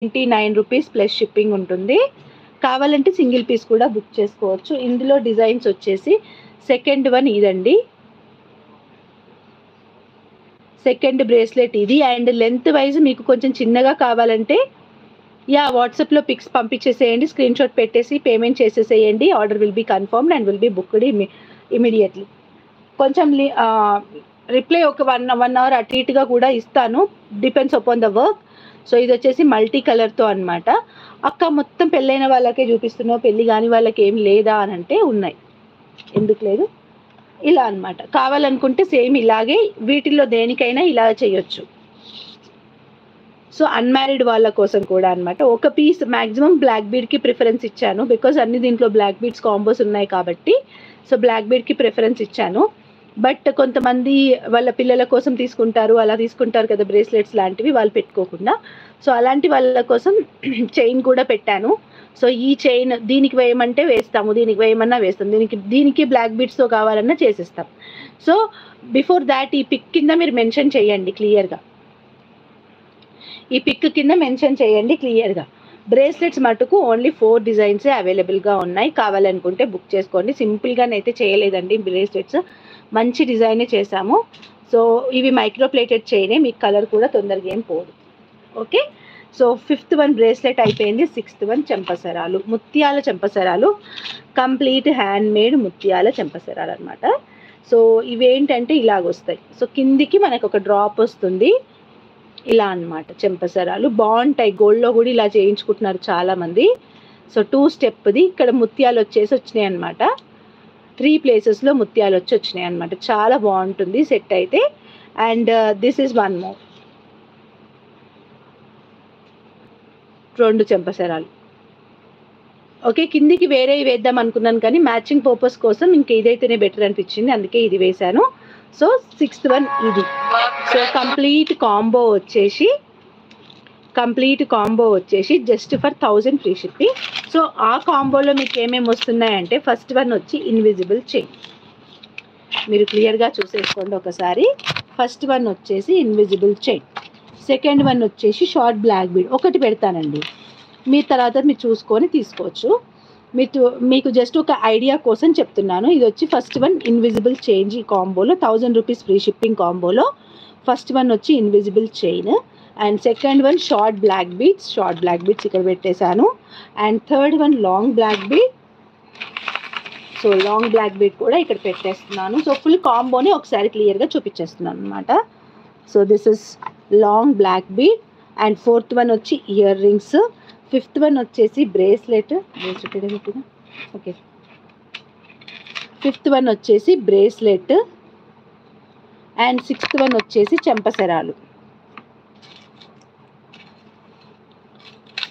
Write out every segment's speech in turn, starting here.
₹99 plus shipping ఉంటుంది. కావాలంటే single piece కూడా బుక్ చేసుకోవచ్చు. ఇందులో డిజైన్స్ వచ్చేసి సెకండ్ వన్ ఇదండి. సెకండ్ బ్రేస్లెట్ ఇది. అండ్ లెంత్ వైజ్ మీకు కొంచెం చిన్నగా కావాలంటే వాట్సాప్లో పిక్స్ పంపించేసేయండి, స్క్రీన్ షాట్ పెట్టేసి పేమెంట్ చేసేసేయండి. Order will be confirmed and will be booked immediately. కొంచెం రిప్లై ఒక 1 అవర్ అటు ఇటుగా కూడా ఇస్తాను, depends upon the work. So ఇది వచ్చేసి మల్టీ కలర్తో అనమాట. అక్క మొత్తం పెళ్ళైన వాళ్ళకే చూపిస్తున్నావు, పెళ్ళి కాని వాళ్ళకి ఏం లేదా అని అంటే ఉన్నాయి, ఎందుకు లేదు, ఇలా అనమాట. కావాలనుకుంటే సేమ్ ఇలాగే వీటిల్లో దేనికైనా ఇలా చేయొచ్చు. సో అన్మ్యారీడ్ వాళ్ళ కోసం కూడా అనమాట. ఒక పీస్ మ్యాక్సిమం బ్లాక్ బీడ్కి ప్రిఫరెన్స్ ఇచ్చాను, బికాజ్ అన్ని దీంట్లో బ్లాక్ బీడ్స్ కాంబోస్ ఉన్నాయి కాబట్టి. సో బ్లాక్ బీడ్కి ప్రిఫరెన్స్ ఇచ్చాను. బట్ కొంతమంది వాళ్ళ పిల్లల కోసం తీసుకుంటారు, అలా తీసుకుంటారు కదా బ్రేస్లెట్స్ లాంటివి, వాళ్ళు పెట్టుకోకుండా. సో అలాంటి వాళ్ళ కోసం చైన్ కూడా పెట్టాను. సో ఈ చైన్ దీనికి వేయమంటే వేస్తాము, దీనికి వేయమన్నా వేస్తాం, దీనికి బ్లాక్ బీడ్స్తో కావాలన్నా చేసేస్తాం. సో బిఫోర్ దాట్ ఈ పిక్ కింద మీరు మెన్షన్ చేయండి క్లియర్గా, ఈ పిక్ కింద మెన్షన్ చేయండి క్లియర్గా. బ్రేస్లెట్స్ మటుకు ఓన్లీ 4 డిజైన్సే అవైలబుల్గా ఉన్నాయి. కావాలనుకుంటే బుక్ చేసుకోండి. సింపుల్గానైతే చేయలేదండి బ్రేస్లెట్స్, మంచి డిజైనే చేశాము. సో ఇవి మైక్రోప్లేటెడ్ చైనే, మీకు కలర్ కూడా తొందరగా ఏం పోదు. Okay, so 5th one bracelet అయిపోయింది. 6th వన్ చెంపసరాలు, ముత్యాల చెంపసరాలు, కంప్లీట్ హ్యాండ్ మేడ్ ముత్యాల చెంపసరాలు అనమాట. సో ఇవేంటంటే ఇలాగొస్తాయి. సో కిందికి మనకు ఒక డ్రాప్ వస్తుంది, ఇలా అనమాట. చెంపసరాలు బాగుంటాయి, గోల్డ్లో కూడా ఇలా చేయించుకుంటున్నారు చాలామంది. సో 2 స్టెప్ది ఇక్కడ ముత్యాలు వచ్చినాయి అనమాట. 3 ప్లేసెస్లో ముత్యాలు వచ్చినాయి అనమాట. చాలా బాగుంటుంది సెట్ అయితే. అండ్ దిస్ ఈజ్ 1 మోర్, 2 చెంపసరాలు. ఓకే, కిందికి వేరే వేద్దాం అనుకున్నాను కానీ మ్యాచింగ్ పర్పస్ కోసం ఇంకా ఇదైతేనే బెటర్ అనిపించింది, అందుకే ఇది వేశాను. సో 6th వన్ ఇది. సో కంప్లీట్ కాంబో వచ్చేసి just for 1000 free shipping. So ఆ కాంబోలో మీకు ఏమేమి వస్తున్నాయంటే ఫస్ట్ వన్ వచ్చి ఇన్విజిబుల్ చైన్, మీరు క్లియర్గా చూసేసుకోండి ఒకసారి. ఫస్ట్ వన్ వచ్చేసి ఇన్విజిబుల్ చైన్, సెకండ్ వన్ వచ్చేసి షార్ట్ బ్లాక్ బీడ్. ఒకటి పెడతానండి, మీ తర్వాత మీరు చూసుకొని తీసుకోవచ్చు. మీకు జస్ట్ ఒక ఐడియా కోసం చెప్తున్నాను. ఇది వచ్చి ఫస్ట్ వన్ ఇన్విజిబుల్ చైన్, ఈ కాంబోలో ₹1000 ఫ్రీ షిప్పింగ్ కాంబోలో ఫస్ట్ వన్ వచ్చి invisible chain. And second one short black beads ఇక్కడ పెట్టేశాను. And third one long black bead. So long black bead కూడా ఇక్కడ పెట్టేస్తున్నాను. సో ఫుల్ కాంబోని ఒకసారి క్లియర్గా చూపించేస్తున్నాను అనమాట. So this is long black bead. And 4th one వచ్చి ఇయర్ రింగ్స్. 5th వన్ వచ్చేసి బ్రేస్లెట్. ఓకే, 5th వన్ వచ్చేసి బ్రేస్లెట్. అండ్ 6th వన్ వచ్చేసి చెంపసరాలు,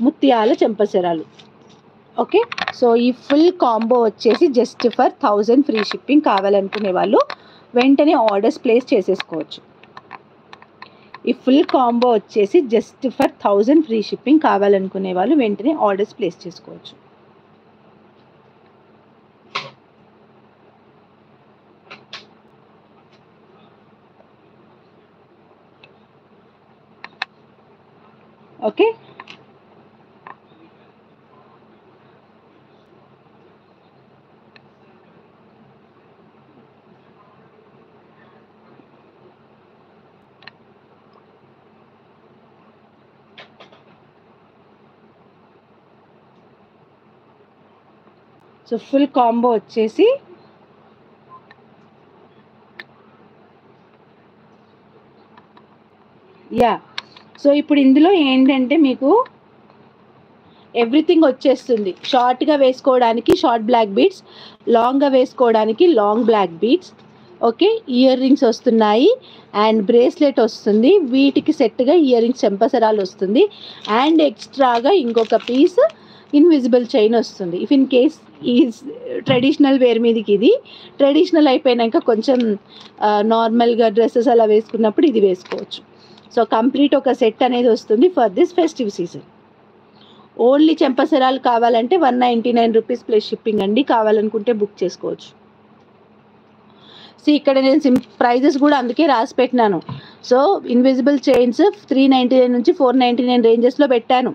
ముత్యాల చెంపసరాలు. ఓకే, సో ఈ ఫుల్ కాంబో వచ్చేసి జస్ట్ ఫర్ 1000 ఫ్రీ షిప్పింగ్. కావాలనుకునే వాళ్ళు వెంటనే ఆర్డర్స్ ప్లేస్ చేసేసుకోవచ్చు. ఈ ఫుల్ కాంబో వచ్చేసి జస్ట్ ఫర్ 1000 ఫ్రీ షిప్పింగ్. కావాలనుకునే వాళ్ళు వెంటనే ఆర్డర్స్ ప్లేస్ చేసుకోవచ్చు. ఓకే, సో ఫుల్ కాంబో వచ్చేసి సో ఇప్పుడు ఇందులో ఏంటంటే మీకు ఎవ్రీథింగ్ వచ్చేస్తుంది. షార్ట్గా వేసుకోవడానికి షార్ట్ బ్లాక్ బీడ్స్, లాంగ్గా వేసుకోవడానికి long black beads. Okay, earrings వస్తున్నాయి అండ్ బ్రేస్లెట్ వస్తుంది. వీటికి సెట్గా ఇయర్ రింగ్స్ చెంపసరాలు వస్తుంది. అండ్ ఎక్స్ట్రాగా ఇంకొక పీస్ ఇన్విజిబుల్ చైన్ వస్తుంది. ఇఫ్ ఇన్ కేస్ ఈ ట్రెడిషనల్ వేర్ మీదకి ఇది ట్రెడిషనల్ అయిపోయినాక కొంచెం నార్మల్గా డ్రెస్సెస్ అలా వేసుకున్నప్పుడు ఇది వేసుకోవచ్చు. సో కంప్లీట్ ఒక సెట్ అనేది వస్తుంది for this festive season. Only చెంపసరాలు కావాలంటే ₹199 ప్లస్ షిప్పింగ్ అండి. కావాలనుకుంటే బుక్ చేసుకోవచ్చు. సో ఇక్కడ నేను ప్రైజెస్ కూడా అందుకే రాసి పెట్టినాను. సో ఇన్విజిబుల్ చైన్స్ 399 నుంచి 499 రేంజెస్లో పెట్టాను.